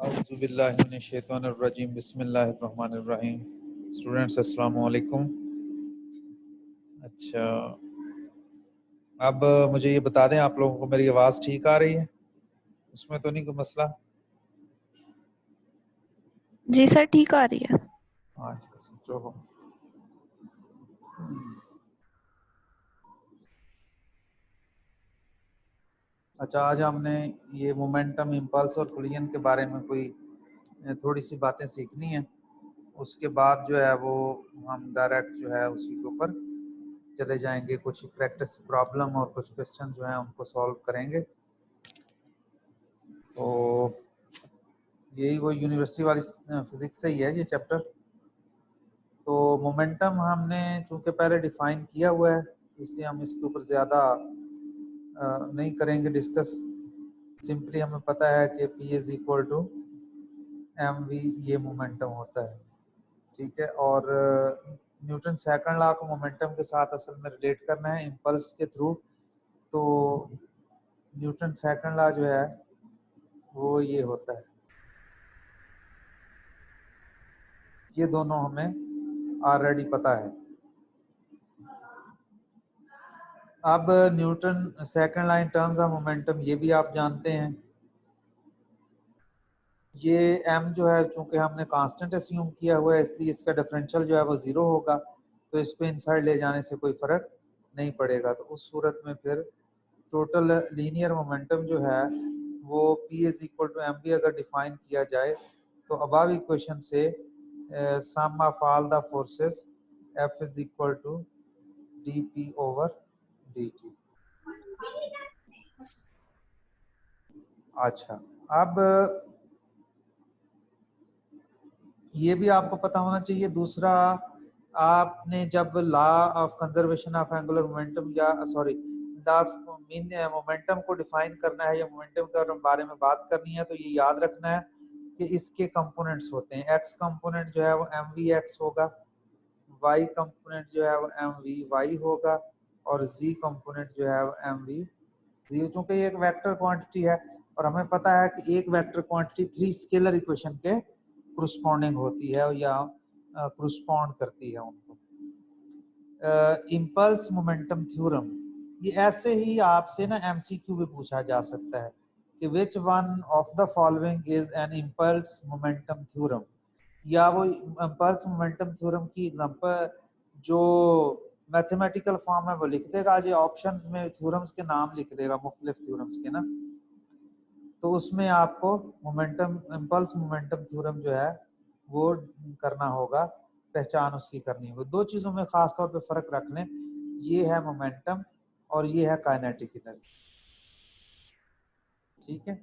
औज़ुबिल्लाहिमिनश्शैतानिर्रजीम बिस्मिल्लाहिर्रहमानिर्रहीम। स्टूडेंट्स अस्सलाम वालेकुम। अच्छा, अब मुझे ये बता दें, आप लोगों को मेरी आवाज़ ठीक आ रही है? उसमें तो नहीं कोई मसला? जी सर, ठीक आ रही है। अच्छा, चलो। अच्छा, आज हमने ये मोमेंटम, इम्पल्स और कोलिजन के बारे में कोई थोड़ी सी बातें सीखनी है। उसके बाद जो है वो हम डायरेक्ट जो है उसी के ऊपर चले जाएंगे। कुछ प्रैक्टिस प्रॉब्लम और कुछ क्वेश्चन जो हैं उनको सॉल्व करेंगे। तो यही वो यूनिवर्सिटी वाली फिजिक्स से ही है ये चैप्टर। तो मोमेंटम हमने चूंकि पहले डिफाइन किया हुआ है, इसलिए हम इसके ऊपर ज़्यादा नहीं करेंगे डिस्कस। सिंपली हमें पता है कि P is equal to mv ये मोमेंटम होता है, ठीक है। और न्यूटन सेकंड लॉ को मोमेंटम के साथ असल में रिलेट करना है इम्पल्स के थ्रू। तो न्यूटन सेकंड लॉ जो है वो ये होता है, ये दोनों हमें ऑलरेडी पता है। अब Newton second law in terms of momentum ये भी आप जानते हैं। ये m जो है चूंकि हमने कांस्टेंट अस्यूम किया हुआ है, इसलिए इसका डिफरेंशियल जो है वो 0 होगा। तो इस पे इनसाइड ले जाने से कोई फर्क नहीं पड़ेगा। तो उस सूरत में फिर टोटल लीनियर मोमेंटम जो है वो P is equal to mv अगर डिफाइन किया जाए तो अबव इक्वेशन से sum of all the forces F is equal to dp over dt। अच्छा, अब ये भी आपको पता होना चाहिए। दूसरा, आपने जब law of conservation of angular momentum या sorry law of mean momentum को डिफाइन करना है या मोमेंटम के बारे में बात करनी है, तो ये याद रखना है कि इसके कंपोनेंट्स होते हैं। एक्स कंपोनेंट जो है वो mvx होगा, वाई कंपोनेंट जो है वो mvy होगा, और z कंपोनेंट जो है वो mvz। चूंकि ये एक वेक्टर क्वांटिटी है और हमें पता है कि एक वेक्टर क्वांटिटी 3 स्केलर इक्वेशन के corresponding होती है या correspond करती है उनको। इम्पल्स मोमेंटम थ्योरम, ये ऐसे ही आपसे ना एमसीक्यू भी पूछा जा सकता है कि which one of the following is an impulse momentum theorem, या वो इम्पल्स मोमेंटम थ्योरम की एग्जांपल जो मैथमेटिकल फॉर्म है वो लिख देगा। ये ऑप्शंस में थ्योरम्स के नाम लिख देगा, मुख्तलिफ थ्योरम्स के ना। तो उसमें आपको मोमेंटम, इम्पल्स मोमेंटम थ्योरम जो है वो करना होगा, पहचान उसकी करनी होगी। दो चीजों में खास तौर पे फर्क रख लें, ये है मोमेंटम और ये है काइनेटिक एनर्जी, ठीक है।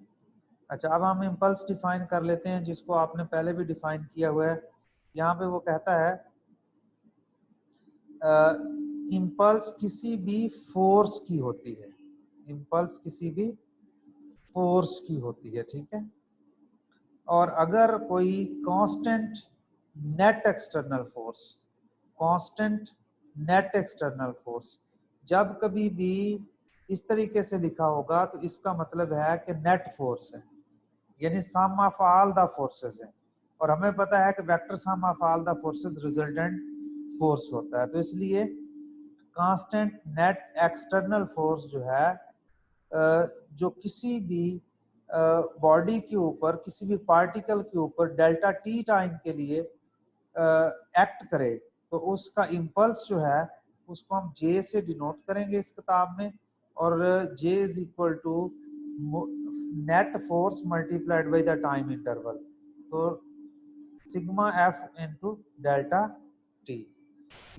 अच्छा, अब हम इम्पल्स डिफाइन कर लेते हैं, जिसको आपने पहले भी डिफाइन किया हुआ है। यहाँ पे वो कहता है इम्पल्स किसी भी फोर्स की होती है, इम्पल्स किसी भी फोर्स की होती है, ठीक है। और अगर कोई constant net external force, constant net external force जब कभी भी इस तरीके से लिखा होगा तो इसका मतलब है कि नेट फोर्स है, यानी सम ऑफ ऑल द फोर्सेस है। और हमें पता है कि vector sum of all the forces resultant force होता है। तो इसलिए कांस्टेंट नेट एक्सटर्नल फोर्स जो है जो किसी भी बॉडी के ऊपर, किसी भी पार्टिकल के ऊपर डेल्टा टी टाइम के लिए एक्ट करे, तो उसका इम्पल्स जो है उसको हम जे से डिनोट करेंगे इस किताब में। और J is equal to net force multiplied by the time interval, तो sigma F into delta T.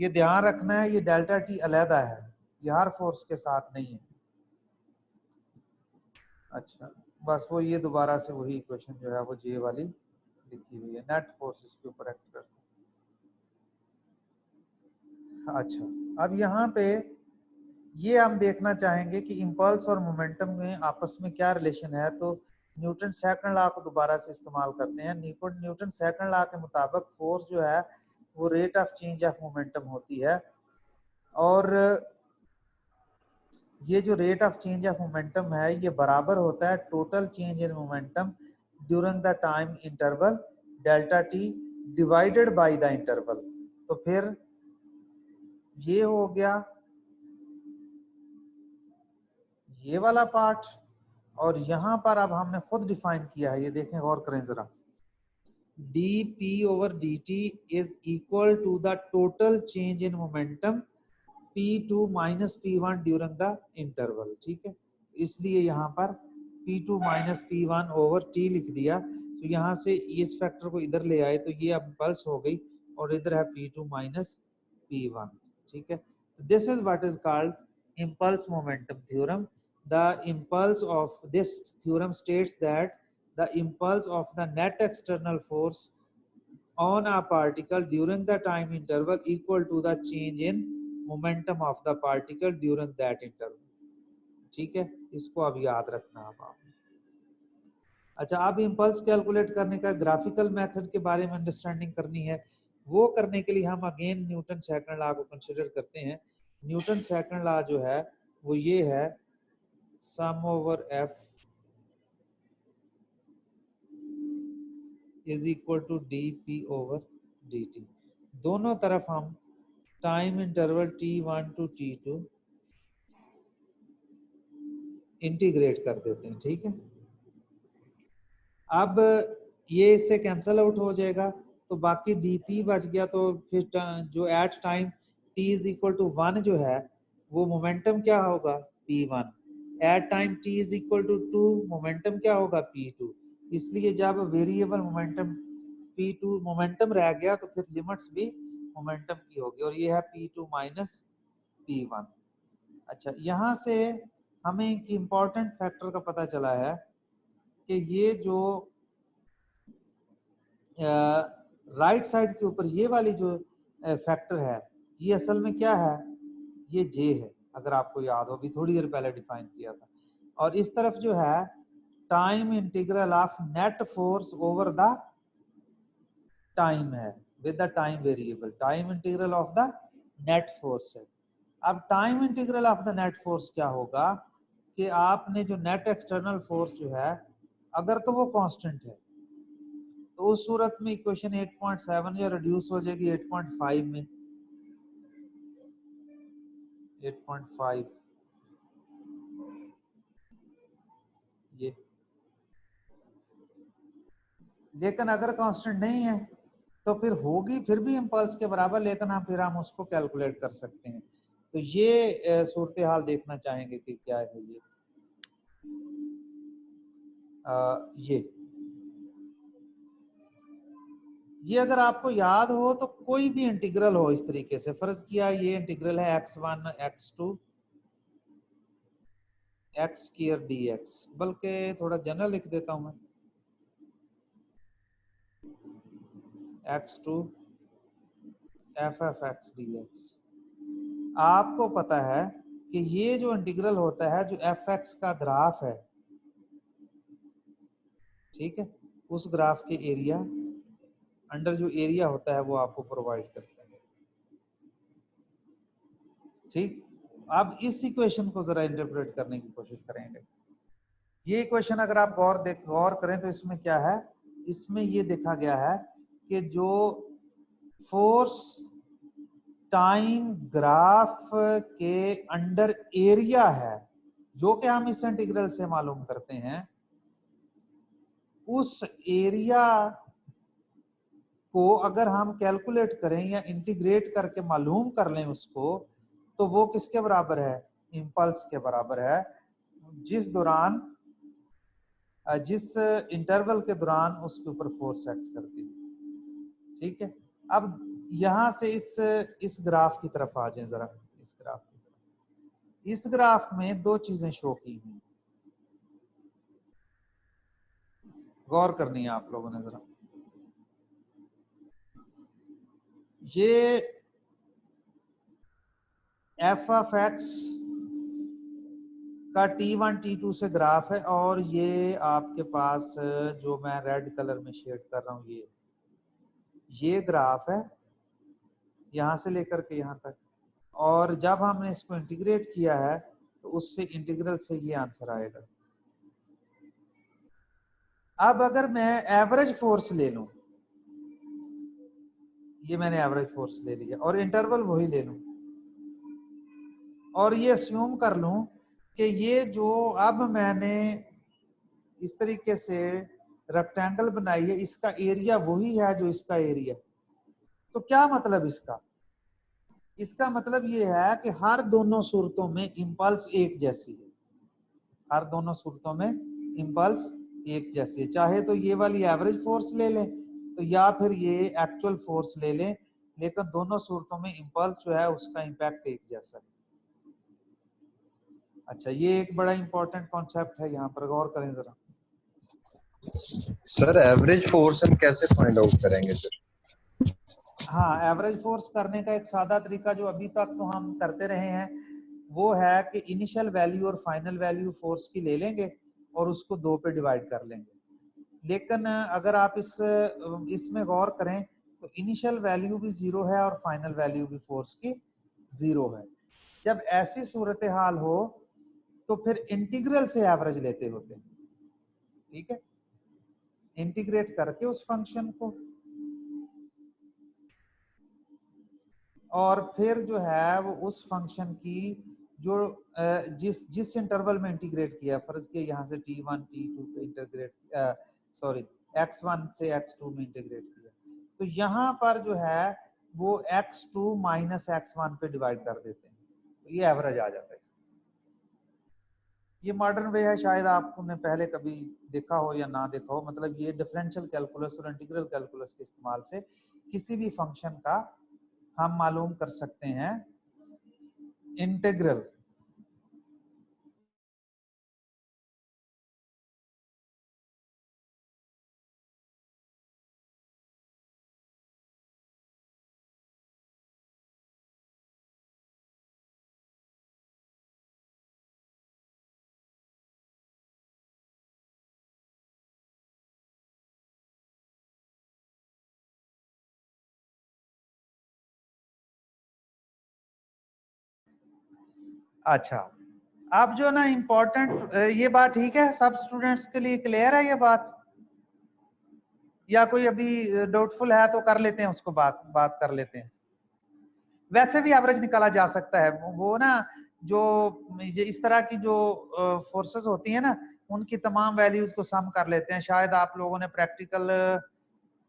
ये ध्यान रखना है, ये डेल्टा टी अलहदा है, ये हर फोर्स के साथ नहीं है। अच्छा, बस वो ये दोबारा से वही इक्वेशन जो है वो जे वाली लिखी हुई है, नेट फोर्स इसके ऊपर एक्ट करता है। अच्छा, अब यहाँ पे ये हम देखना चाहेंगे कि इम्पल्स और मोमेंटम में आपस में क्या रिलेशन है। तो न्यूटन सेकंड लॉ को दोबारा से इस्तेमाल करते हैं। न्यूटन सेकंड लॉ के मुताबिक फोर्स जो है वो rate of change of momentum होती है, और ये जो rate of change of momentum है ये बराबर होता है total change in momentum during the time interval delta T divided by the interval. तो फिर ये हो गया ये वाला पार्ट, और यहां पर अब हमने खुद डिफाइन किया है, ये देखें गौर करें जरा, dp over dt is equal to the total change in momentum p2 minus p1 during the interval। ठीक है, इसलिए यहाँ पर p2 minus p1 over t लिख दिया। तो यहाँ से इस फैक्टर को इधर ले आए तो ये अब पल्स हो गई, और इधर है p2 minus p1। ठीक है, this is what is called impulse momentum theorem। The impulse of this theorem states that the impulse of the net external force on a particle during the time interval equal to the change in momentum of the particle during that interval। ठीक है, इसको अब याद रखना आप। अच्छा, अब impulse calculate करने का ग्राफिकल मेथड के बारे में अंडरस्टैंडिंग करनी है। वो करने के लिए हम अगेन न्यूटन सेकंड लॉ को कंसीडर करते हैं। न्यूटन सेकंड लॉ जो है वो ये है, sum over F is equal to D P over D T. दोनों तरफ हम time interval t1 to t2 integrate कर देते हैं। ठीक है, अब ये इससे कैंसल आउट हो जाएगा, तो बाकी dp बच गया। तो फिर जो at time t is equal to 1 जो है वो मोमेंटम क्या होगा, p1। At time t is equal to 2 momentum क्या होगा, p2। इसलिए जब वेरिएबल मोमेंटम p2 मोमेंटम रह गया तो फिर लिमिट्स भी मोमेंटम की होगी, और ये है p2 माइनस p1। अच्छा, यहाँ से हमें एक इम्पॉर्टेंट फैक्टर का पता चला है कि ये जो राइट साइड के ऊपर ये वाली जो फैक्टर है ये असल में क्या है, ये जे है। अगर आपको याद हो, अभी थोड़ी देर पहले डिफाइन किया था। और इस तरफ जो है time integral of net force over the time है with the time variable, time integral of the net force है। अब time integral of the net force क्या होगा कि आपने जो नेट एक्सटर्नल फोर्स जो है अगर तो वो कांस्टेंट है तो उस सूरत में इक्वेशन 8.7 या रिड्यूस हो जाएगी 8.5 में, 8.5 ये। लेकिन अगर कांस्टेंट नहीं है तो फिर होगी फिर भी इम्पल्स के बराबर, लेकिन हम उसको कैलकुलेट कर सकते हैं। तो ये सूरत हाल देखना चाहेंगे कि क्या है ये अगर आपको याद हो तो कोई भी इंटीग्रल हो इस तरीके से, फर्ज किया ये इंटीग्रल है x1 x2 x square dx, बल्कि थोड़ा जनरल लिख देता हूं मैं, x2 f of x dx। आपको पता है कि ये जो इंटीग्रल होता है जो fx का ग्राफ है, ठीक है, उस ग्राफ के एरिया अंडर जो एरिया होता है वो आपको प्रोवाइड करता है। ठीक, अब इस इक्वेशन को जरा इंटरप्रेट करने की कोशिश करेंगे। ये इक्वेशन अगर आप गौर करें तो इसमें क्या है, इसमें ये देखा गया है कि जो फोर्स टाइम ग्राफ के अंडर एरिया है जो कि हम इस इंटीग्रल से मालूम करते हैं, उस एरिया को अगर हम कैलकुलेट करें या इंटीग्रेट करके मालूम कर लें उसको, तो वो किसके बराबर है, इम्पल्स के बराबर है, जिस दौरान जिस इंटरवल के दौरान उसके ऊपर फोर्स एक्ट करती है। ठीक है, अब यहां से इस ग्राफ की तरफ आ जाएं जरा। इस ग्राफ की तरफ, इस ग्राफ में दो चीजें शो की हुई, गौर करनी है आप लोगों ने जरा। ये एफ ऑफ एक्स का T1 T2 से ग्राफ है और ये आपके पास जो मैं रेड कलर में शेड कर रहा हूँ ये ग्राफ है यहां से लेकर के यहां तक, और जब हमने इसको इंटीग्रेट किया है तो उससे इंटीग्रल से ये आंसर आएगा। अब अगर मैं एवरेज फोर्स ले लूं, ये मैंने एवरेज फोर्स ले लिया और इंटरवल वही ले लूं और ये अस्यूम कर लूं कि ये जो अब मैंने इस तरीके से रेक्टेंगल बनाई है इसका एरिया वही है जो इसका एरिया, तो क्या मतलब इसका मतलब ये है कि हर दोनों सूरतों में इंपल्स एक जैसी है, हर दोनों सूरतों में इंपल्स एक जैसी है, चाहे तो ये वाली एवरेज फोर्स ले लें तो या फिर ये एक्चुअल फोर्स ले लें, लेकिन दोनों सूरतों में इंपल्स जो है उसका इंपैक्ट एक जैसा है। अच्छा, ये एक बड़ा इंपॉर्टेंट कॉन्सेप्ट है, यहाँ पर गौर करें जरा। सर एवरेज फोर्स हम कैसे फाइंड आउट करेंगे सर? हाँ, एवरेज फोर्स करने का एक सादा तरीका जो अभी तक तो हम करते रहे हैं वो है कि इनिशियल वैल्यू और फाइनल वैल्यू फोर्स की ले लेंगे और उसको 2 पे डिवाइड कर लेंगे। लेकिन अगर आप इसमें गौर करें तो इनिशियल वैल्यू भी 0 है और फाइनल वैल्यू भी फोर्स की 0 है। जब ऐसी सूरत हाल हो तो फिर इंटीग्रल से एवरेज लेते होते हैं, ठीक है, इंटीग्रेट करके उस फंक्शन को, और फिर जो है वो उस फंक्शन की जो जिस इंटरवल में इंटीग्रेट किया, फर्ज के यहाँ से T1 T2 पे इंटीग्रेट सॉरी x1 से x2 में इंटीग्रेट किया, तो यहाँ पर जो है वो x2 माइनस x1 पे डिवाइड कर देते हैं, तो ये एवरेज आ जाता है। ये मॉडर्न वे है, शायद आपने पहले कभी देखा हो या ना देखा हो, मतलब ये डिफरेंशियल कैलकुलस और इंटीग्रल कैलकुलस के इस्तेमाल से किसी भी फंक्शन का हम मालूम कर सकते हैं इंटीग्रल। अच्छा, अब जो ना इम्पोर्टेंट, ये बात ठीक है सब स्टूडेंट्स के लिए क्लियर है ये बात, या कोई अभी डाउटफुल है तो कर लेते हैं उसको, बात कर लेते हैं। वैसे भी एवरेज निकाला जा सकता है, वो ना जो इस तरह की जो फोर्सेस होती है ना उनकी तमाम वैल्यूज को सम कर लेते हैं। शायद आप लोगों ने प्रैक्टिकल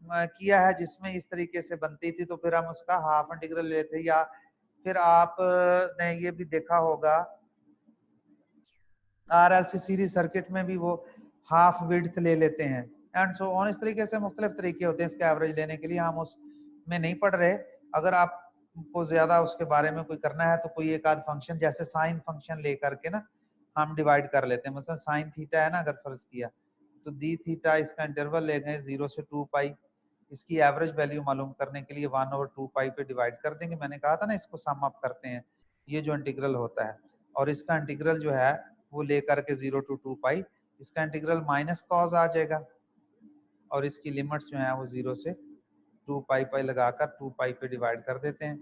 किया है जिसमें इस तरीके से बनती थी, तो फिर हम उसका हाफ इंटीग्रल लेते, या फिर आप ने ये भी देखा होगा RLC सीरीज सर्किट में भी वो हाफ विड्थ ले लेते हैं एंड सो ऑन। इस तरीके से मुख्तलिफ तरीके होते हैं इसके एवरेज लेने के लिए, हम उसमें नहीं पढ़ रहे। अगर आपको ज्यादा उसके बारे में कोई करना है तो कोई एक आध फंक्शन जैसे साइन फंक्शन ले करके ना हम डिवाइड कर लेते हैं। मतलब साइन थीटा है ना, अगर फर्ज किया तो डी थीटा, इसका इंटरवल ले गए 0 से 2 पाई, इसकी एवरेज वैल्यू मालूम करने के लिए 1/2 पाई पे डिवाइड कर देंगे। मैंने कहा था ना इसको सम अप करते हैं, ये जो इंटीग्रल होता है, और इसका इंटीग्रल जो है वो लेकर के 0 to 2 पाई, इसका इंटीग्रल माइनस कॉस आ जाएगा और इसकी लिमिट्स जो है वो 0 से 2 पाई पाई लगाकर 2 पाई पे डिवाइड कर देते हैं।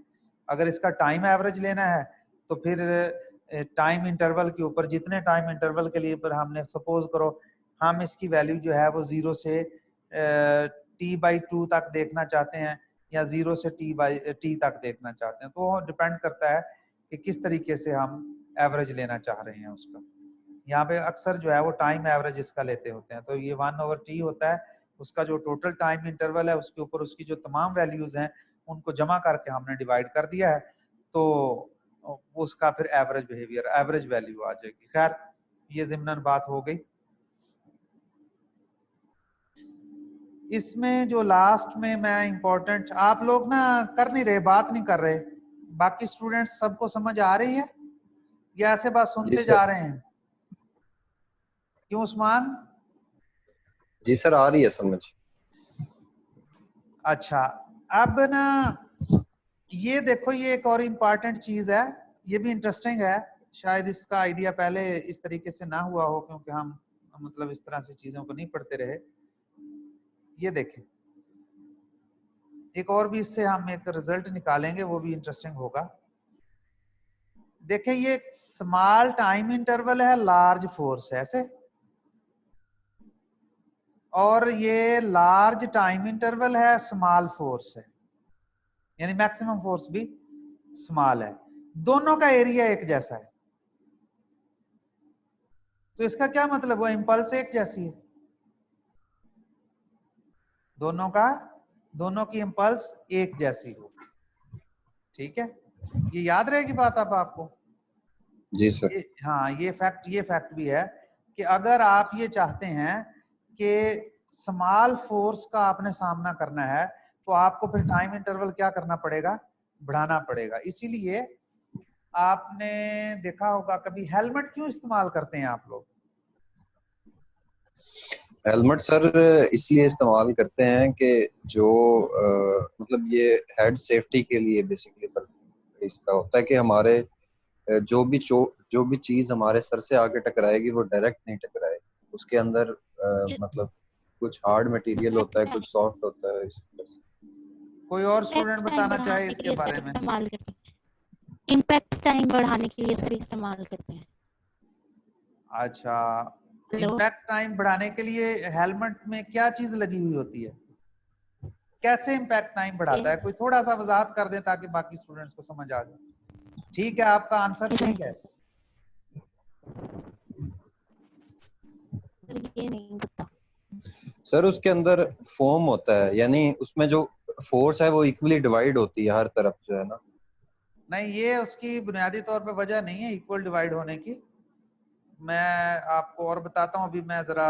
अगर इसका टाइम एवरेज लेना है तो फिर टाइम इंटरवल के ऊपर, जितने टाइम इंटरवल के लिए पर हमने सपोज करो हम इसकी वैल्यू जो है वो 0 से t/2 तक देखना चाहते हैं या 0 से t तक देखना चाहते हैं, तो डिपेंड करता है कि किस तरीके से हम एवरेज लेना चाह रहे हैं उसका। यहाँ पे अक्सर जो है वो टाइम एवरेज इसका लेते होते हैं, तो ये 1/t होता है, उसका जो टोटल टाइम इंटरवल है उसके ऊपर उसकी जो तमाम वैल्यूज हैं उनको जमा करके हमने डिवाइड कर दिया है, तो उसका फिर एवरेज बिहेवियर, एवरेज वैल्यू आ जाएगी। खैर ये ज़िम्नन बात हो गई। इसमें जो लास्ट में मैं इंपॉर्टेंट, आप लोग ना कर नहीं रहे, बात नहीं कर रहे, बाकी स्टूडेंट्स सबको समझ आ रही है या ऐसे बात सुनते जा रहे हैं? क्यों उस्मान? जी सर आ रही है समझ। अच्छा, अब ना ये देखो, ये एक और इम्पॉर्टेंट चीज है, ये भी इंटरेस्टिंग है। शायद इसका आइडिया पहले इस तरीके से ना हुआ हो, क्योंकि हम मतलब इस तरह से चीजों को नहीं पढ़ते रहे। ये देखें, एक और भी इससे हम एक रिजल्ट निकालेंगे, वो भी इंटरेस्टिंग होगा। देखें, ये स्मॉल टाइम इंटरवल है, लार्ज फोर्स है ऐसे, और ये लार्ज टाइम इंटरवल है, स्मॉल फोर्स है, यानी मैक्सिमम फोर्स भी स्मॉल है। दोनों का एरिया एक जैसा है, तो इसका क्या मतलब हुआ? इंपल्स एक जैसी है, दोनों की इंपल्स एक जैसी हो। ठीक है, ये याद रहेगी बात अब आपको? जी सर। हाँ, ये फैक्ट भी है कि अगर आप ये चाहते हैं कि स्मॉल फोर्स का आपने सामना करना है, तो आपको फिर टाइम इंटरवल क्या करना पड़ेगा? बढ़ाना पड़ेगा। इसीलिए आपने देखा होगा, कभी हेलमेट क्यों इस्तेमाल करते हैं आप लोग? हेलमेट सर इसलिए इस्तेमाल करते हैं कि जो मतलब ये हेड सेफ्टी के लिए बेसिकली इसका होता है कि हमारे जो भी चीज हमारे सर से आगे टकराएगी वो डायरेक्ट नहीं टकराए। उसके अंदर मतलब कुछ हार्ड मटेरियल होता है, कुछ सॉफ्ट होता है। इस वजह से कोई और स्टूडेंट बताना चाहे इसके बारे में? इम्पैक्ट टाइम बढ़ाने के लिए सर इस्तेमाल करते हैं। अच्छा, हेलो, इम्पैक्ट टाइम बढ़ाने के लिए हेलमेट में क्या चीज लगी हुई होती है? कैसे इम्पैक्ट टाइम बढ़ाता है? कोई थोड़ा सा वजाहत कर दे ताकि बाकी स्टूडेंट्स को समझ आ जाए। ठीक है, आपका आंसर ठीक है। ये नहीं पता सर उसके अंदर फोम होता है, यानी उसमें जो फोर्स है वो इक्वली डिवाइड होती है हर तरफ जो है ना। नहीं, ये उसकी बुनियादी तौर पे वजह नहीं है इक्वल डिवाइड होने की। मैं आपको और बताता हूँ। अभी मैं जरा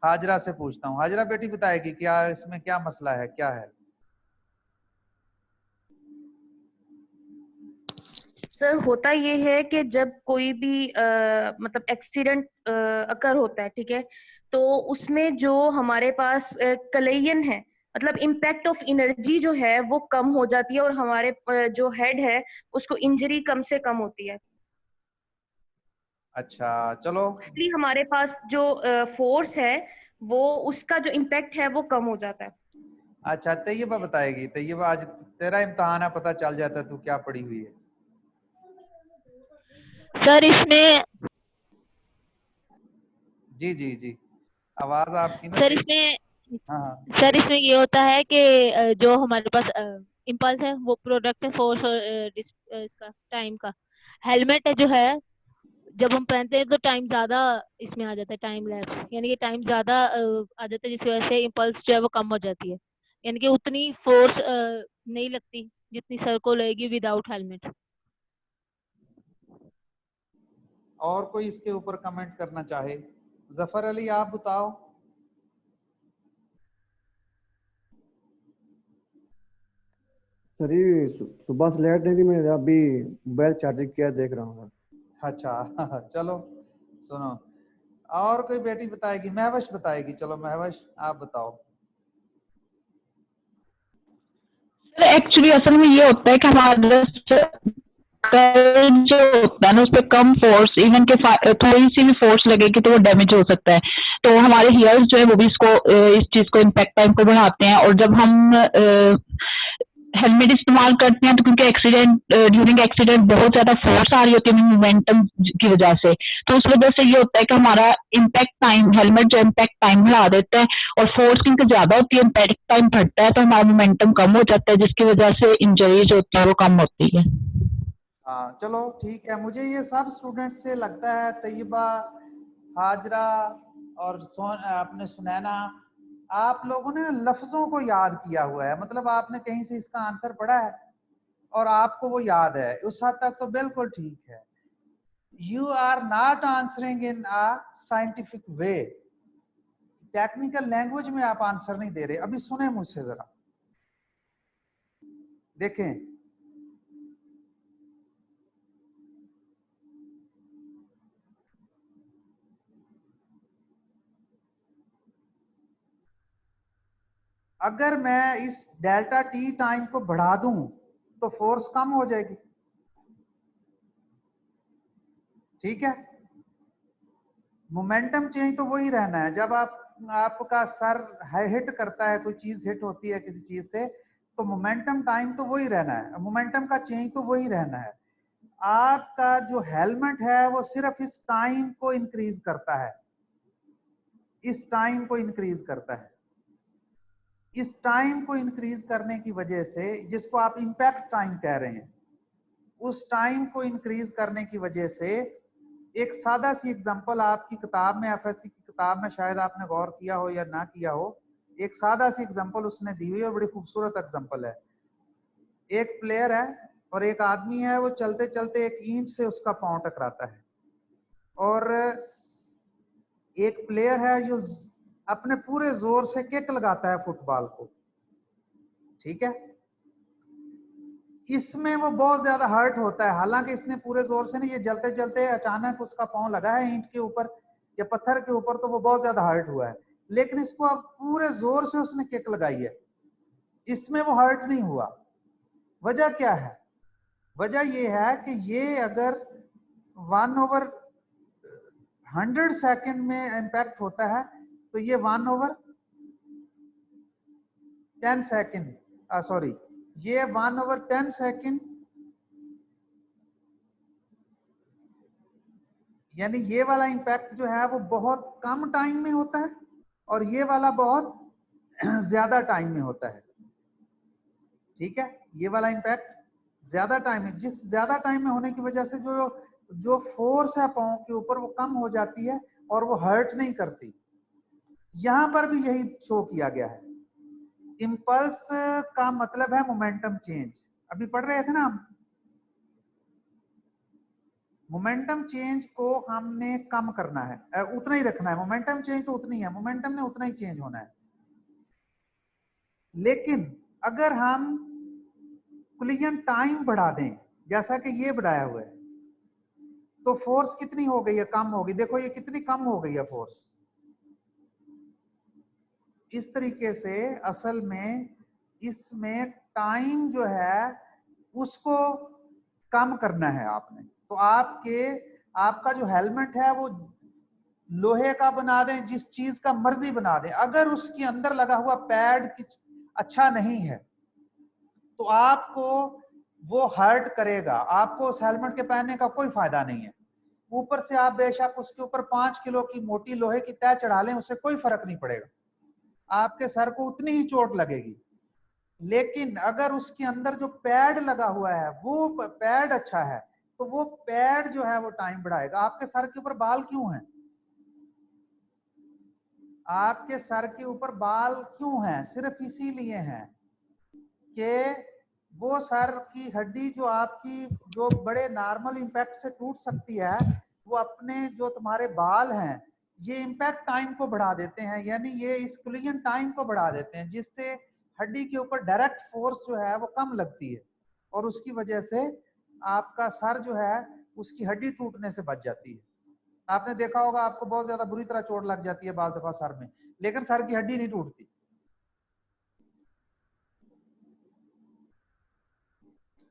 हाजरा से पूछता हूँ। हाजरा बेटी बताएगी क्या इसमें क्या मसला है, क्या है? सर होता ये है कि जब कोई भी मतलब एक्सीडेंट अकर होता है, ठीक है, तो उसमें जो हमारे पास कलेयन है, मतलब इम्पैक्ट ऑफ एनर्जी जो है वो कम हो जाती है, और हमारे जो हेड है उसको इंजरी कम से कम होती है। अच्छा, चलो। इसलिए हमारे पास जो फोर्स है वो उसका जो इम्पैक्ट है वो कम हो जाता है। अच्छा, तैयबा बताएगी। तैयबा, आज तेरा इम्तहान है, पता चल जाता है तू क्या पढ़ी हुई है। सर इसमें जी जी जी, आवाज आपकी ना सर सही। इसमें हाँ हाँ। सर इसमें ये होता है कि जो हमारे पास इम्पल्स है वो प्रोडक्ट है फोर्स और इसका टाइम का। हेलमेट है जो है, जब हम पहनते हैं तो टाइम ज्यादा इसमें आ जाता है, टाइम लैप्स, यानी कि टाइम ज्यादा आ जाता है, जिसकी वजह से इम्पल्स जो है वो कम हो जाती है, यानी कि उतनी फोर्स नहीं लगती जितनी सर को लगेगी विदाउट हेलमेट। और कोई इसके ऊपर कमेंट करना चाहे? जफर अली, आप बताओ। सर ये सुबह से लेट नहीं थी, मैं अभी मोबाइल चार्जिंग किया देख रहा हूँ। अच्छा चलो सुनो, और कोई बेटी बताएगी? महवश बताएगी। चलो महवश, आप बताओ। एक्चुअली असल में ये होता है कि हमारा जो होता है ना उस पर कम फोर्स, इवन के थोड़ी सी भी फोर्स लगेगी तो वो डैमेज हो सकता है। तो हमारे हेयर्स जो है वो भी इसको इस चीज को इम्पैक्ट टाइम को बढ़ाते हैं। और जब हम हेलमेट इस्तेमाल करते हैं तो क्योंकि ड्यूरिंग एक्सीडेंट बहुत ज्यादा फोर्स आ रही होती है मोमेंटम की वजह से, तो उस वजह से ये होता है कि हमारा इम्पैक्ट टाइम, हेलमेट जो इम्पैक्ट टाइम बढ़ा देता है, और फोर्स क्योंकि ज्यादा होती है, इम्पैक्ट टाइम घटता है, तो हमारा मोमेंटम कम हो जाता है, जिसकी वजह से इंजरीज होती है वो कम होती है। हाँ चलो ठीक है। मुझे ये सब स्टूडेंट से लगता है, तैयबा, हाजरा और अपने सुनैना, आप लोगों ने लफ्जों को याद किया हुआ है। मतलब आपने कहीं से इसका आंसर पढ़ा है और आपको वो याद है, उस हद तक तो बिल्कुल ठीक है। You are not answering in a scientific way, technical language में आप आंसर नहीं दे रहे। अभी सुने मुझसे जरा, देखें। अगर मैं इस डेल्टा टी टाइम को बढ़ा दूं तो फोर्स कम हो जाएगी। ठीक है। मोमेंटम चेंज तो वही रहना है, जब आपका सर हिट करता है, कोई चीज हिट होती है किसी चीज से, तो मोमेंटम टाइम तो वही रहना है, मोमेंटम का चेंज तो वही रहना है। आपका जो हेलमेट है वो सिर्फ इस टाइम को इंक्रीज करता है, इस टाइम को इंक्रीज करता है। इस टाइम को इंक्रीज करने की वजह से, जिसको आप इंपैक्ट टाइम कह रहे हैं, उस टाइम को इंक्रीज करने की वजह से, एक सादा सी एग्जांपल आपकी किताब में, एफएससी की किताब में शायद आपने गौर किया हो या ना किया हो, एक सादा सी एग्जांपल उसने दी हुई है, बड़ी खूबसूरत एग्जांपल है। एक प्लेयर है और एक आदमी है, वो चलते चलते एक ईंट से उसका पांव टकराता है, और एक प्लेयर है जो अपने पूरे जोर से किक लगाता है फुटबॉल को, ठीक है। इसमें वो बहुत ज्यादा हर्ट होता है, हालांकि इसने पूरे जोर से नहीं, ये चलते चलते अचानक उसका पांव लगा है ईंट के ऊपर या पत्थर के ऊपर, तो वो बहुत ज्यादा हर्ट हुआ है। लेकिन इसको अब पूरे जोर से उसने किक लगाई है, इसमें वो हर्ट नहीं हुआ। वजह क्या है? वजह ये है कि ये अगर 1/100 सेकंड में इंपैक्ट होता है, तो ये 1/10 सेकंड, सॉरी, ये 1/10 सेकंड, यानी ये वाला इंपैक्ट जो है वो बहुत कम टाइम में होता है, और ये वाला बहुत ज्यादा टाइम में होता है, ठीक है। ये वाला इंपैक्ट ज्यादा टाइम में, जिस ज्यादा टाइम में होने की वजह से जो फोर्स है पांव के ऊपर वो कम हो जाती है और वो हर्ट नहीं करती। यहां पर भी यही शो किया गया है। इंपल्स का मतलब है मोमेंटम चेंज, अभी पढ़ रहे थे ना हम। मोमेंटम चेंज को हमने कम करना है, उतना ही रखना है। मोमेंटम चेंज तो उतनी है, मोमेंटम ने उतना ही चेंज होना है। लेकिन अगर हम कोलिजन टाइम बढ़ा दें, जैसा कि ये बढ़ाया हुआ है, तो फोर्स कितनी हो गई है? कम हो गई। देखो ये कितनी कम हो गई है फोर्स। इस तरीके से असल में इसमें टाइम जो है उसको कम करना है आपने। तो आपका जो हेलमेट है वो लोहे का बना दें, जिस चीज का मर्जी बना दें, अगर उसके अंदर लगा हुआ पैड अच्छा नहीं है तो आपको वो हर्ट करेगा, आपको उस हेलमेट के पहनने का कोई फायदा नहीं है। ऊपर से आप बेशक उसके ऊपर 5 किलो की मोटी लोहे की तय चढ़ा लें, उससे कोई फर्क नहीं पड़ेगा, आपके सर को उतनी ही चोट लगेगी। लेकिन अगर उसके अंदर जो पैड लगा हुआ है वो पैड अच्छा है, तो वो पैड जो है वो टाइम बढ़ाएगा। आपके सर के ऊपर बाल क्यों हैं? आपके सर के ऊपर बाल क्यों हैं? सिर्फ इसीलिए हैं कि वो सर की हड्डी जो आपकी जो बड़े नॉर्मल इंपैक्ट से टूट सकती है, वो अपने जो तुम्हारे बाल हैं ये इंपैक्ट टाइम को बढ़ा देते हैं, यानी ये इस कोलिजन टाइम को बढ़ा देते हैं, जिससे हड्डी के ऊपर डायरेक्ट फोर्स जो है वो कम लगती है, और उसकी वजह से आपका सर जो है उसकी हड्डी टूटने से बच जाती है। आपने देखा होगा आपको बहुत ज्यादा बुरी तरह चोट लग जाती है बाल दफा सर में, लेकिन सर की हड्डी नहीं टूटती।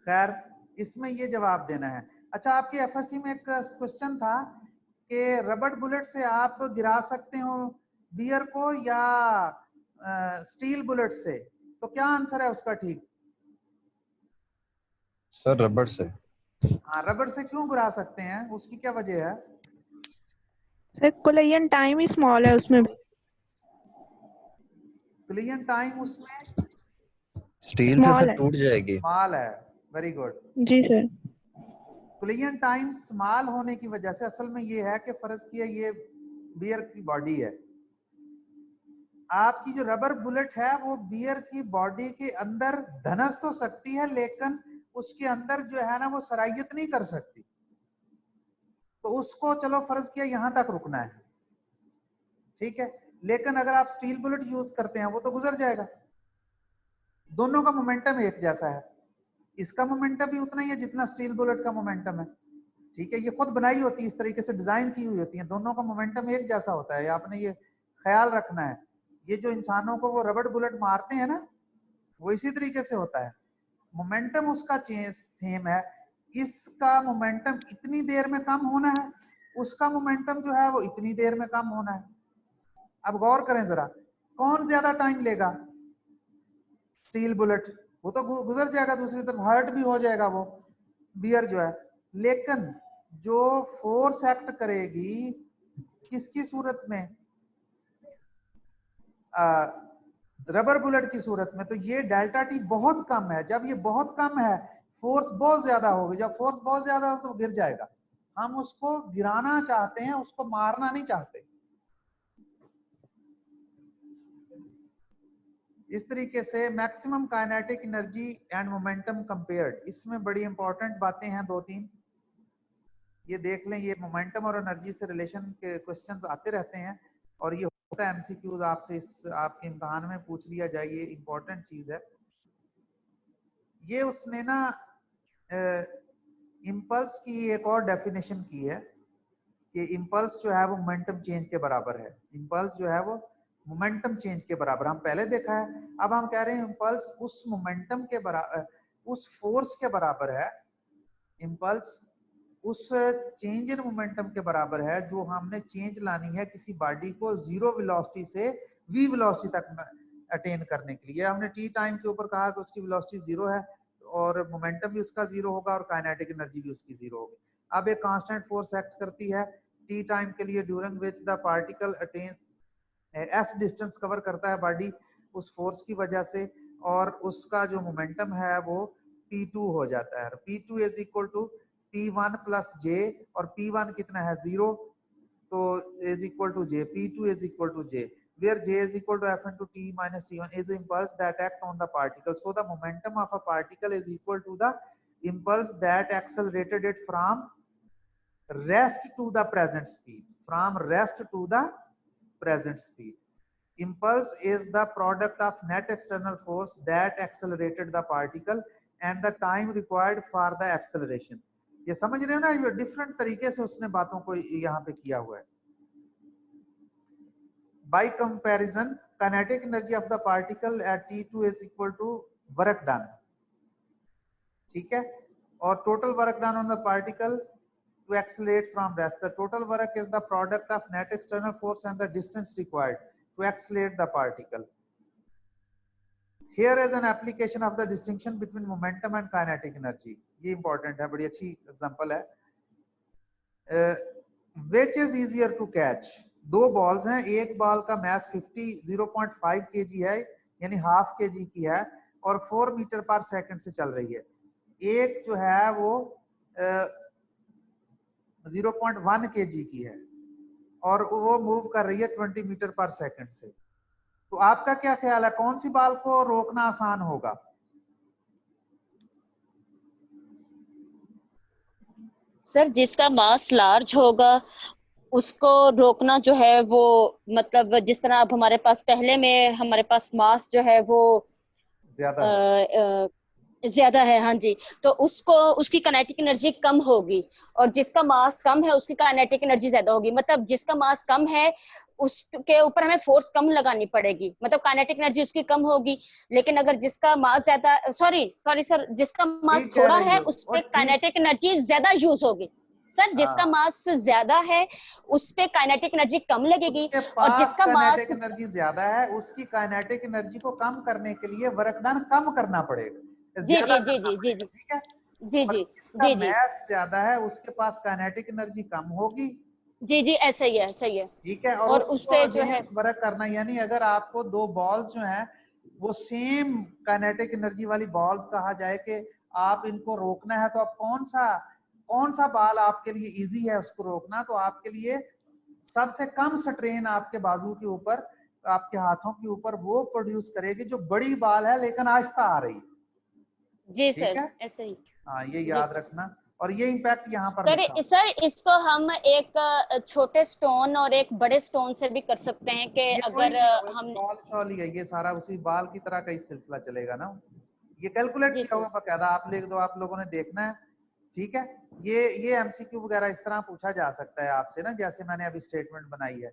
खैर इसमें ये जवाब देना है। अच्छा, आपके एफएससी में एक क्वेश्चन था कि रबड़ बुलेट से आप गिरा सकते हो बियर को या स्टील बुलेट से, तो क्या आंसर है उसका ठीक? सर रबड़ से। हाँ, रबड़ से क्यों गिरा सकते हैं, उसकी क्या वजह है? सर कोलिजन टाइम ही स्मॉल है उसमें। कोलिजन टाइम उसमें स्टील से सर टूट जाएगी। स्मॉल है। वेरी गुड जी सर। कोलिजन टाइम स्मॉल होने की वजह से असल में ये है कि फर्ज किया ये बियर की बॉडी है, आपकी जो रबर बुलेट है वो बियर की बॉडी के अंदर धनस तो सकती है, लेकिन उसके अंदर जो है ना वो सरायत नहीं कर सकती। तो उसको चलो फर्ज किया यहां तक रुकना है, ठीक है। लेकिन अगर आप स्टील बुलेट यूज करते हैं वो तो गुजर जाएगा। दोनों का मोमेंटम एक जैसा है, इसका मोमेंटम भी उतना ही है जितना स्टील बुलेट का मोमेंटम है, ठीक है। ये खुद बनाई होती है, इस तरीके से डिजाइन की हुई होती है, दोनों का मोमेंटम एक जैसा होता है, आपने ये ख्याल रखना है। ये जो इंसानों को वो रबड़ बुलेट मारते हैं ना, वो इसी तरीके से होता है, मोमेंटम उसका चेंज सेम है। इसका मोमेंटम इतनी देर में कम होना है, उसका मोमेंटम जो है वो इतनी देर में कम होना है। अब गौर करें जरा, कौन ज्यादा टाइम लेगा? स्टील बुलेट, वो तो गुजर जाएगा दूसरी तरफ, हर्ट भी हो जाएगा वो बियर जो है। लेकिन जो फोर्स एक्ट करेगी किसकी सूरत में? रबर बुलेट की सूरत में, तो ये डेल्टा टी बहुत कम है। जब ये बहुत कम है, फोर्स बहुत ज्यादा होगी। जब फोर्स बहुत ज्यादा हो तो गिर जाएगा। हम उसको गिराना चाहते हैं, उसको मारना नहीं चाहते। इस तरीके से maximum kinetic energy and momentum compared, इसमें बड़ी इंपॉर्टेंट बातें हैं दो तीन, ये देख लें। ये मोमेंटम और एनर्जी से रिलेशन के क्वेश्चंस आते रहते हैं और ये होता है एमसीक्यूज आपसे, इस आपके इम्तिहान में पूछ लिया जाए, ये इंपॉर्टेंट चीज है। ये उसने ना इम्पल्स की एक और डेफिनेशन की है कि इम्पल्स जो है वो मोमेंटम चेंज के बराबर है। इम्पल्स जो है वो मोमेंटम चेंज के बराबर, हम पहले देखा है। अब हम कह रहे हैं इम्पल्स उस मोमेंटम के बराबर, उस फोर्स के बराबर है। इम्पल्स उस चेंज इन मोमेंटम के बराबर है जो हमने चेंज लानी है किसी बॉडी को जीरो वेलोसिटी से वी वेलोसिटी तक अटेन करने के लिए। हमने टी टाइम के ऊपर कहा कि उसकी वेलोसिटी जीरो है और मोमेंटम भी उसका जीरो होगा और काइनेटिक एनर्जी भी उसकी जीरो होगी। अब एक कांस्टेंट फोर्स एक्ट करती है टी टाइम के लिए, during which the particle attain S distance cover करता है बॉडी उस फोर्स की वजह से, और उसका जो मोमेंटम है वो P2 हो जाता है। P2 is equal to P1 plus J, और P1 कितना है? 0, तो is equal to J। P2 is equal to J, where J is equal to F into T minus T1 is the impulse that act on the particle. So the momentum of a particle is equal to the impulse that accelerated it from rest to the present speed. From rest to the present speed. Impulse is the product of net external force that accelerated the particle and the time required for the acceleration. ये समझ रहे हो ना? ये different तरीके से उसने बातों को यहाँ पे किया हुआ है। By comparison, kinetic energy of the particle at T2 is equal to work done, ठीक है, और total work done on the particle to accelerate from rest. The total work is the product of net external force and the distance required to accelerate the particle. Here is an application of the distinction between momentum and kinetic energy. ये important है, बड़ी अच्छी example है। Which is easier to catch? दो balls हैं, एक ball का मास 0.5 kg है, यानी हाफ kg की है, और 4 मीटर पर सेकंड से चल रही है। एक जो है वो 0.1 kg की है और वो मूव कर रही है 20 मीटर पर सेकंड से। तो आपका क्या ख्याल है, कौन सी बॉल को रोकना आसान होगा? सर जिसका मास लार्ज होगा उसको रोकना जो है वो, मतलब जिस तरह अब हमारे पास पहले में हमारे पास मास जो है वो ज्यादा है, हाँ जी, तो उसको उसकी काइनेटिक एनर्जी कम होगी, और जिसका मास कम है उसकी काइनेटिक एनर्जी ज्यादा होगी। मतलब जिसका मास कम है उसके ऊपर हमें फोर्स कम लगानी पड़ेगी, मतलब काइनेटिक एनर्जी उसकी कम होगी। लेकिन अगर जिसका मास ज्यादा, सॉरी सर, जिसका मास थोड़ा है उस पर काइनेटिक एनर्जी ज्यादा यूज होगी। सर जिसका मास ज्यादा है उस पे काइनेटिक एनर्जी कम लगेगी, और जिसका मास एनर्जी ज्यादा है उसकी काइनेटिक एनर्जी को कम करने के लिए वर्क डन कम करना पड़ेगा। जी जी जी जी जी ठीक है, जी जी जी जी, मास ज्यादा है उसके पास काइनेटिक एनर्जी कम होगी। जी जी ऐसा ही है, सही है, ठीक है। और उस पे जो है वर्क करना, यानी अगर आपको दो बॉल्स जो है वो सेम काइनेटिक एनर्जी वाली बॉल्स कहा जाए कि आप इनको रोकना है, तो आप कौन सा बॉल आपके लिए इजी है उसको रोकना, तो आपके लिए सबसे कम स्ट्रेन आपके बाजू के ऊपर, आपके हाथों के ऊपर वो प्रोड्यूस करेगी जो बड़ी बॉल है लेकिन आहिस्ता आ रही है। जी सर ऐसे ही, हाँ ये याद रखना। और ये इम्पैक्ट यहाँ पर सर इसको हम एक छोटे स्टोन और एक बड़े स्टोन से भी कर सकते हैं कि अगर हम बॉल ही है, ये सारा उसी बॉल की तरह का ही सिलसिला चलेगा ना। ये कैलकुलेट किया हुआ बकायदा, आप लिख दो, आप लोगों ने देखना है। ठीक है, ये एमसीक्यू वगैरह इस तरह पूछा जा सकता है आपसे ना, जैसे मैंने अभी स्टेटमेंट बनाई है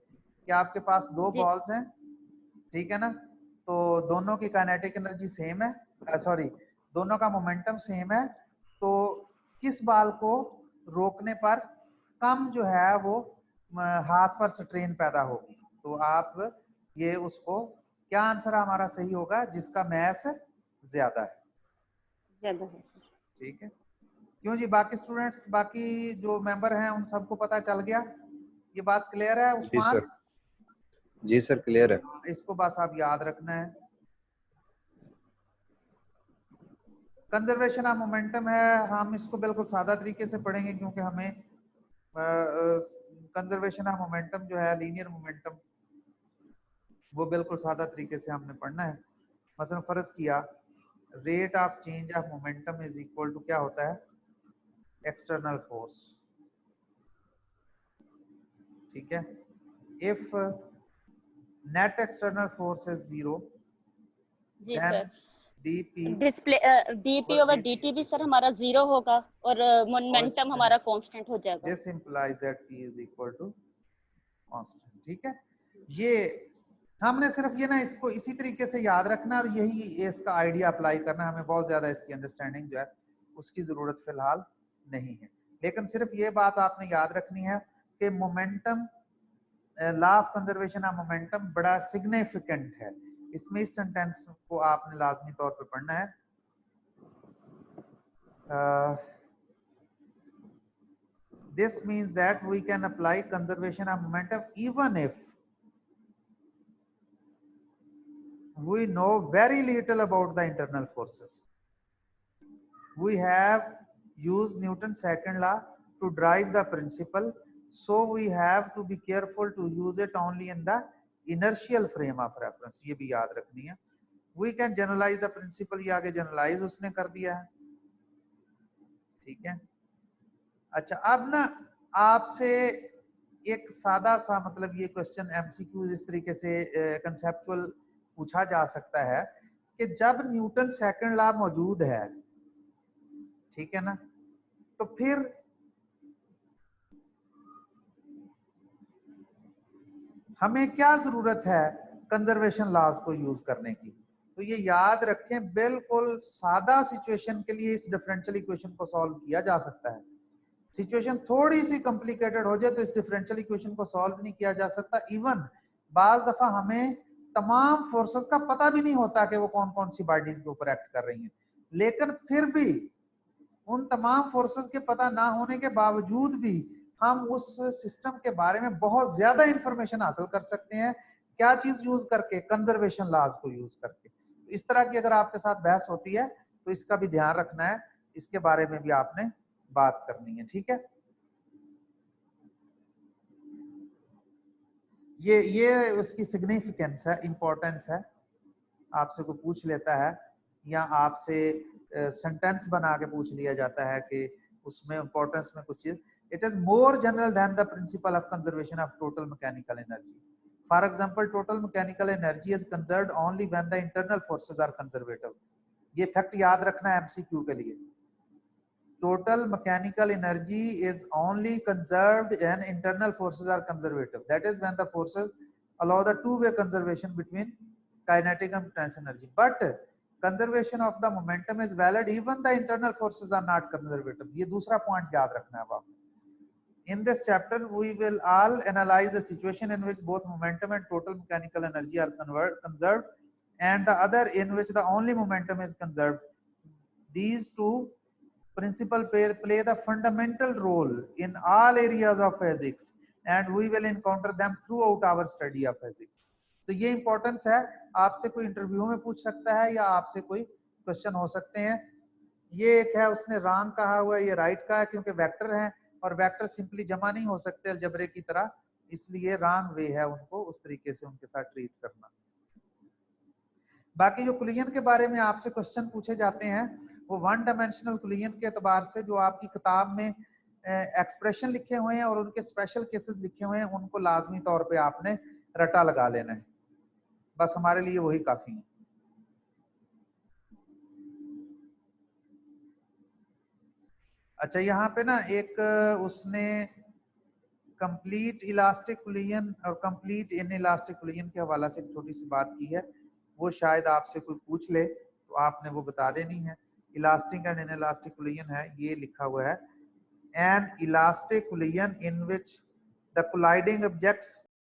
कि आपके पास दो बॉल्स हैं, ठीक है ना, तो दोनों की काइनेटिक एनर्जी सेम है, सॉरी दोनों का मोमेंटम सेम है, तो किस बाल को रोकने पर कम जो है वो हाथ पर स्ट्रेन पैदा होगी। तो आप ये उसको क्या आंसर हमारा सही होगा, जिसका मैस ज्यादा है। ज्यादा है सर। ठीक है, क्यों जी बाकी स्टूडेंट्स, बाकी जो मेंबर हैं उन सबको पता चल गया, ये बात क्लियर है जी उस्मान? सर, जी सर क्लियर है। इसको बस आप याद रखना है। कंजर्वेशन ऑफ मोमेंटम है, हम इसको बिल्कुल सादा तरीके से पढ़ेंगे क्योंकि हमें कंजर्वेशन ऑफ मोमेंटम जो है, लीनियर मोमेंटम, वो बिल्कुल सादा तरीके से हमने पढ़ना है। मसलन फर्ज किया rate of change of momentum is equal to क्या होता है, एक्सटर्नल फोर्स। ठीक है, if net external force is 0 जी then sir, dp display dp over dt भी सर हमारा 0 होगा और मोमेंटम हमारा कांस्टेंट हो जाएगा। this implies that p is equal to constant। ठीक है, ये हमने सिर्फ ये ना इसको इसी तरीके से याद रखना और यही इसका आइडिया अप्लाई करना, हमें बहुत ज्यादा इसकी अंडरस्टैंडिंग जो है उसकी जरूरत फिलहाल नहीं है। लेकिन सिर्फ ये बात आपने याद रखनी है कि momentum, law of conservation of momentum बड़ा सिग्निफिकेंट है। इसमें इस सेंटेंस को आपने लाजमी तौर पे पढ़ना है। This means that we can apply conservation of momentum even if we know very little about the internal forces. We have used Newton's second law to drive the principle, so we have to be careful to use it only in the inertial frame of reference। ये भी याद रखनी है। We can generalize the principle, ये आगे generalize उसने कर दिया है। ठीक है, अच्छा अब ना आपसे एक सादा सा मतलब ये क्वेश्चन एमसीक्यू इस तरीके से कंसेप्चुअल पूछा जा सकता है कि जब न्यूटन सेकंड लॉ मौजूद है, ठीक है ना, तो फिर हमें क्या जरूरत है कंजर्वेशन लॉज को यूज करने की। तो ये याद रखें, बिल्कुल सादा सिचुएशन के लिए इस डिफरेंशियल इक्वेशन को सॉल्व किया जा सकता है। सिचुएशन थोड़ी सी कॉम्प्लिकेटेड हो जाए तो इस डिफरेंशियल इक्वेशन को सॉल्व नहीं किया जा सकता। इवन बाज दफा हमें तमाम फोर्सेस का पता भी नहीं होता कि वो कौन कौन सी बॉडीज के ऊपर एक्ट कर रही हैं, लेकिन फिर भी उन तमाम फोर्सेस के पता ना होने के बावजूद भी हम उस सिस्टम के बारे में बहुत ज्यादा इंफॉर्मेशन हासिल कर सकते हैं। क्या चीज यूज करके, कंजर्वेशन लॉज को यूज करके। इस तरह की अगर आपके साथ बहस होती है तो इसका भी ध्यान रखना है, इसके बारे में भी आपने बात करनी है। ठीक है, ये उसकी सिग्निफिकेंस है, इंपॉर्टेंस है। आपसे कोई पूछ लेता है या आपसे सेंटेंस बना के पूछ लिया जाता है कि उसमें इंपॉर्टेंस में कुछ चीज, it is more general than the principle of conservation of total mechanical energy. For example, total mechanical energy is conserved only when the internal forces are conservative. ये फैक्ट याद रखना है एमसीक्यू के लिए। Total mechanical energy is only conserved when internal forces are conservative. That is when the forces allow the two-way conservation between kinetic and potential energy. But conservation of the momentum is valid even the internal forces are not conservative. ये दूसरा point याद रखना है आप। In this chapter, we will all analyze the situation in which both momentum and total mechanical energy are conserved, and the other in which the only momentum is conserved. These two principles play the fundamental role in all areas of physics, and we will encounter them throughout our study of physics. तो ये importance है, आपसे कोई interview में पूछ सकता है या आपसे कोई क्वेश्चन हो सकते हैं। ये एक है उसने रॉन्ग कहा हुआ है, ये राइट का है, क्योंकि वेक्टर है और वेक्टर सिंपली जमा नहीं हो सकते अलजेब्रे की तरह, इसलिए रॉन्ग वे है उनको उस तरीके से उनके साथ ट्रीट करना। बाकी जो कुलियन के बारे में आपसे क्वेश्चन पूछे जाते हैं वो वन डायमेंशनल कुलियन के एतबार से जो आपकी किताब में एक्सप्रेशन लिखे हुए हैं और उनके स्पेशल केसेस लिखे हुए हैं, उनको लाजमी तौर पे आपने रटा लगा लेना है, बस हमारे लिए वही काफी है। अच्छा, यहाँ पे ना एक उसने कंप्लीट इलास्टिक कुलियन और कंप्लीट इन इलास्टिक कुलियन के हवाला से एक छोटी सी बात की है, वो शायद आपसे कोई पूछ ले तो आपने वो बता देनी है। इलास्टिक एंड इनइलास्टिक कोलिजन है, ये लिखा हुआ है N elastic collision in which the colliding objects